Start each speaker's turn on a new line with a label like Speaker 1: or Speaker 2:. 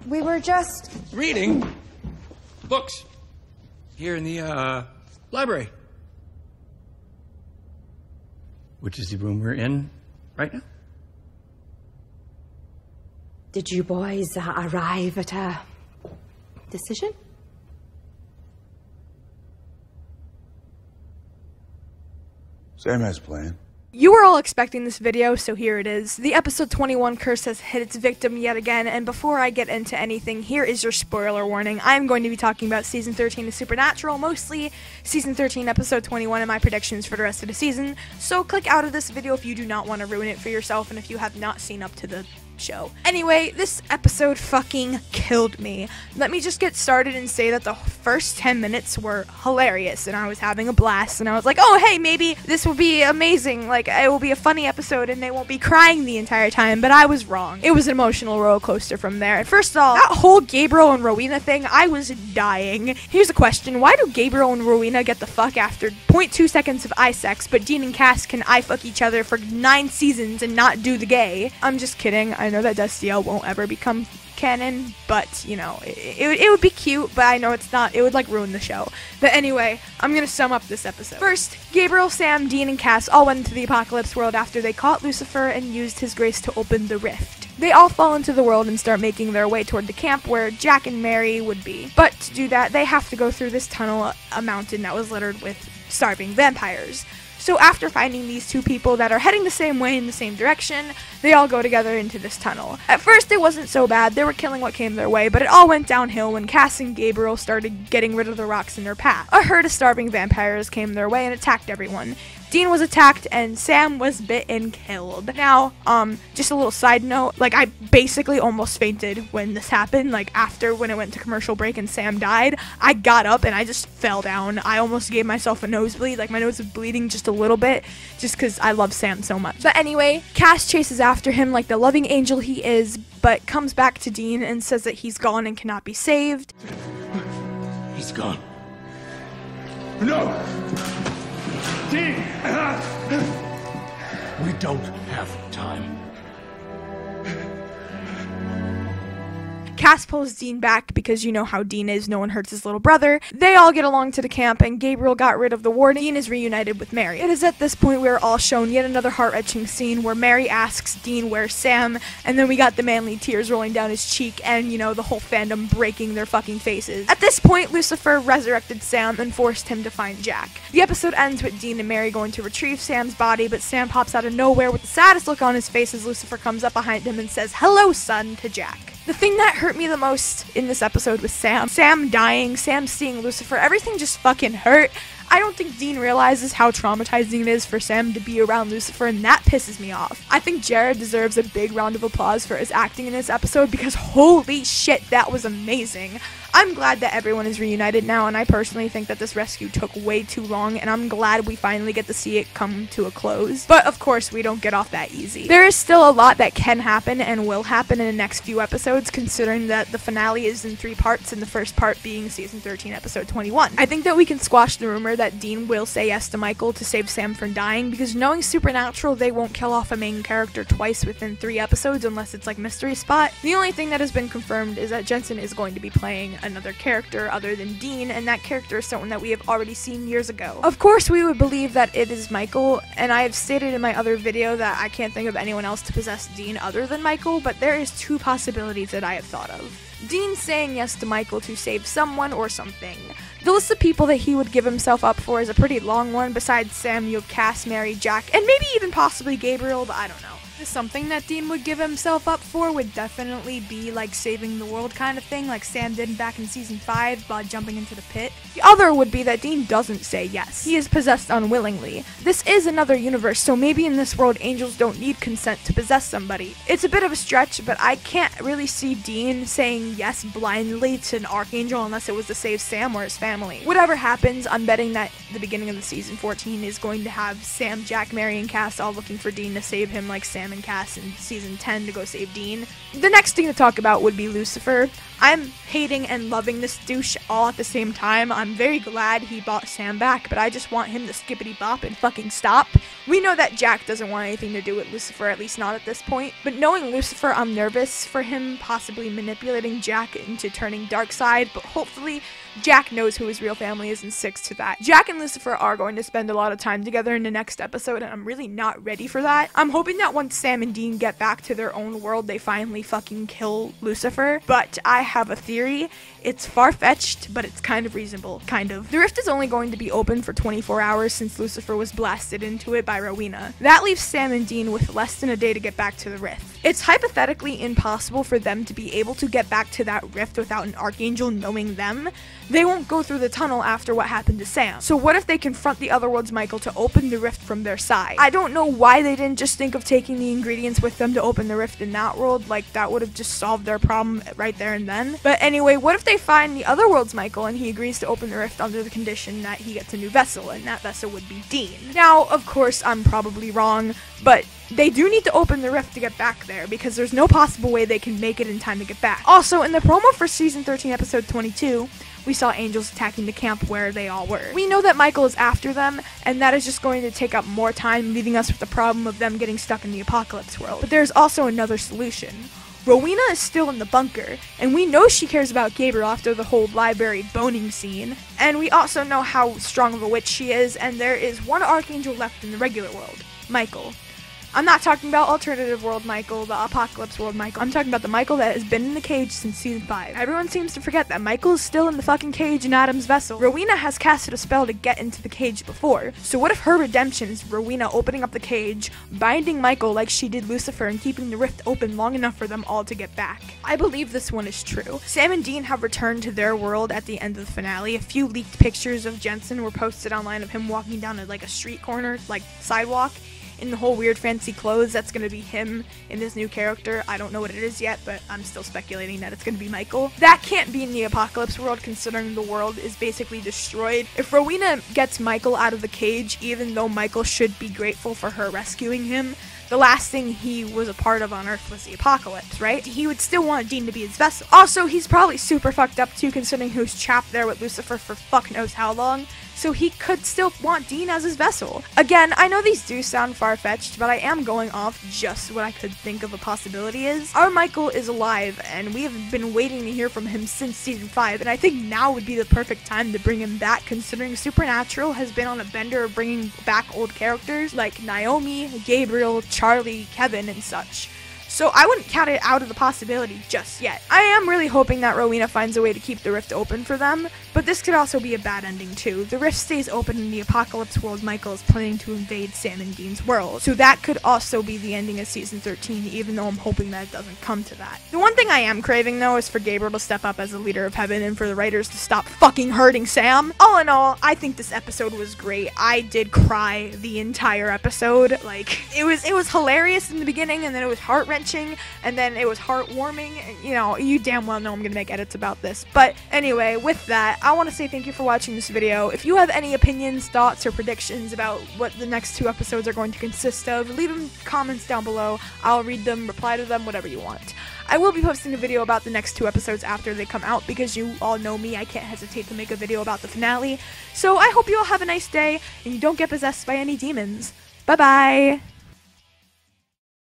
Speaker 1: We were just...
Speaker 2: Reading books here in the, library. Which is the room we're in right now.
Speaker 1: Did you boys arrive at a decision?
Speaker 3: Sam has a plan.
Speaker 4: You were all expecting this video, so here it is. The episode 21 curse has hit its victim yet again, and before I get into anything, here is your spoiler warning. I'm going to be talking about Season 13 of Supernatural, mostly Season 13, Episode 21, and my predictions for the rest of the season, so click out of this video if you do not want to ruin it for yourself, and if you have not seen up to the show. Anyway, this episode fucking killed me. Let me just get started and say that the first 10 minutes were hilarious, and I was having a blast, and I was like, oh hey, maybe this will be amazing, like it will be a funny episode and they won't be crying the entire time, but I was wrong. It was an emotional roller coaster from there. First of all, that whole Gabriel and Rowena thing, I was dying. Here's a question: why do Gabriel and Rowena get the fuck after 0.2 seconds of eye sex, but Dean and Cass can eye fuck each other for 9 seasons and not do the gay? I'm just kidding. I know that Destiel won't ever become canon, but you know, it would be cute, but I know it's not. It would like ruin the show. But anyway, I'm gonna sum up this episode. First, Gabriel, Sam, Dean, and Cass all went into the Apocalypse world after they caught Lucifer and used his grace to open the rift. They all fall into the world and start making their way toward the camp where Jack and Mary would be. But to do that, they have to go through this tunnel, a mountain that was littered with starving vampires. So after finding these two people that are heading the same way in the same direction, they all go together into this tunnel. At first it wasn't so bad, they were killing what came their way, but it all went downhill when Cass and Gabriel started getting rid of the rocks in their path. A herd of starving vampires came their way and attacked everyone. Dean was attacked and Sam was bit and killed. Now, just a little side note, like I basically almost fainted when this happened. Like after when it went to commercial break and Sam died, I got up and I just fell down. I almost gave myself a nosebleed, like my nose was bleeding just a little bit, just because I love Sam so much. But anyway, Cass chases after him like the loving angel he is, but comes back to Dean and says that he's gone and cannot be saved.
Speaker 2: He's gone.
Speaker 3: No!
Speaker 2: Dean! We don't have time.
Speaker 4: Cass pulls Dean back because you know how Dean is, no one hurts his little brother. They all get along to the camp and Gabriel got rid of the warden. Dean is reunited with Mary. It is at this point we are all shown yet another heart-wrenching scene where Mary asks Dean where's Sam, and then we got the manly tears rolling down his cheek and, you know, the whole fandom breaking their fucking faces. At this point, Lucifer resurrected Sam and forced him to find Jack. The episode ends with Dean and Mary going to retrieve Sam's body, but Sam pops out of nowhere with the saddest look on his face as Lucifer comes up behind him and says, "Hello, son," to Jack. The thing that hurt me the most in this episode was Sam. Sam dying, Sam seeing Lucifer, everything just fucking hurt. I don't think Dean realizes how traumatizing it is for Sam to be around Lucifer, and that pisses me off. I think Jared deserves a big round of applause for his acting in this episode because holy shit, that was amazing. I'm glad that everyone is reunited now, and I personally think that this rescue took way too long, and I'm glad we finally get to see it come to a close. But of course, we don't get off that easy. There is still a lot that can happen and will happen in the next few episodes, considering that the finale is in 3 parts, and the first part being Season 13, Episode 21. I think that we can squash the rumor that Dean will say yes to Michael to save Sam from dying, because knowing Supernatural, they won't kill off a main character twice within 3 episodes unless it's like Mystery Spot. The only thing that has been confirmed is that Jensen is going to be playing another character other than Dean, and that character is someone that we have already seen years ago. Of course, we would believe that it is Michael, and I have stated in my other video that I can't think of anyone else to possess Dean other than Michael, but there is 2 possibilities that I have thought of. Dean saying yes to Michael to save someone or something. The list of people that he would give himself up for is a pretty long one. Besides Sam, you have Cass, Mary, Jack, and maybe even possibly Gabriel, but I don't know. Something that Dean would give himself up for would definitely be like saving the world kind of thing, like Sam did back in Season 5 by jumping into the pit. The other would be that Dean doesn't say yes. He is possessed unwillingly. This is another universe, so maybe in this world angels don't need consent to possess somebody. It's a bit of a stretch, but I can't really see Dean saying yes blindly to an archangel unless it was to save Sam or his family. Whatever happens, I'm betting that the beginning of the Season 14 is going to have Sam, Jack, Mary, and Cass all looking for Dean to save him like Sam and Cass in Season 10 to go save Dean. The next thing to talk about would be Lucifer. I'm hating and loving this douche all at the same time. I'm very glad he brought Sam back, but I just want him to skippity bop and fucking stop. We know that Jack doesn't want anything to do with Lucifer, at least not at this point, but knowing Lucifer, I'm nervous for him possibly manipulating Jack into turning dark side, but hopefully Jack knows who his real family is and sticks to that. Jack and Lucifer are going to spend a lot of time together in the next episode, and I'm really not ready for that. I'm hoping that once Sam and Dean get back to their own world, they finally fucking kill Lucifer, but I have a theory. It's far-fetched, but it's kind of reasonable, kind of. The rift is only going to be open for 24 hours since Lucifer was blasted into it by Rowena. That leaves Sam and Dean with less than a day to get back to the rift. It's hypothetically impossible for them to be able to get back to that rift without an Archangel knowing them. They won't go through the tunnel after what happened to Sam. So what if they confront the Otherworld's Michael to open the rift from their side? I don't know why they didn't just think of taking the ingredients with them to open the rift in that world. Like, that would have just solved their problem right there and then. But anyway, what if they find the Otherworld's Michael and he agrees to open the rift under the condition that he gets a new vessel, and that vessel would be Dean? Now, of course, I'm probably wrong, but they do need to open the rift to get back there, because there's no possible way they can make it in time to get back. Also, in the promo for Season 13, Episode 22, we saw angels attacking the camp where they all were. We know that Michael is after them, and that is just going to take up more time, leaving us with the problem of them getting stuck in the apocalypse world. But there's also another solution. Rowena is still in the bunker, and we know she cares about Gabriel after the whole library boning scene, and we also know how strong of a witch she is, and there is one Archangel left in the regular world, Michael. I'm not talking about alternative world Michael, the apocalypse world Michael. I'm talking about the Michael that has been in the cage since season 5. Everyone seems to forget that Michael is still in the fucking cage in Adam's vessel. Rowena has casted a spell to get into the cage before. So what if her redemption is Rowena opening up the cage, binding Michael like she did Lucifer, and keeping the rift open long enough for them all to get back? I believe this one is true. Sam and Dean have returned to their world at the end of the finale. A few leaked pictures of Jensen were posted online of him walking down a street corner, sidewalk, in the whole weird fancy clothes. That's going to be him in this new character. I don't know what it is yet, but I'm still speculating that it's going to be Michael. That can't be in the apocalypse world, considering the world is basically destroyed. If Rowena gets Michael out of the cage, even though Michael should be grateful for her rescuing him, the last thing he was a part of on Earth was the apocalypse, right? He would still want Dean to be his vessel. Also, he's probably super fucked up too, considering he was trapped there with Lucifer for fuck knows how long, so he could still want Dean as his vessel. Again, I know these do sound far-fetched, but I am going off just what I could think of a possibility is. Our Michael is alive, and we have been waiting to hear from him since season 5, and I think now would be the perfect time to bring him back, considering Supernatural has been on a bender of bringing back old characters like Naomi, Gabriel, Charlie, Kevin, and such. So I wouldn't count it out of the possibility just yet. I am really hoping that Rowena finds a way to keep the rift open for them, but this could also be a bad ending too. The rift stays open in the apocalypse world Michael is planning to invade Sam and Dean's world, so that could also be the ending of season 13, even though I'm hoping that it doesn't come to that. The one thing I am craving though is for Gabriel to step up as the leader of heaven and for the writers to stop fucking hurting Sam. All in all, I think this episode was great. I did cry the entire episode. It was hilarious in the beginning, and then it was heart-wrenching, and then it was heartwarming. You know, you damn well know I'm gonna make edits about this. But anyway, with that, I want to say thank you for watching this video. If you have any opinions, thoughts, or predictions about what the next 2 episodes are going to consist of, leave them in comments down below. I'll read them, reply to them, whatever you want. I will be posting a video about the next 2 episodes after they come out, because you all know me, I can't hesitate to make a video about the finale. So I hope you all have a nice day, and you don't get possessed by any demons. Bye bye!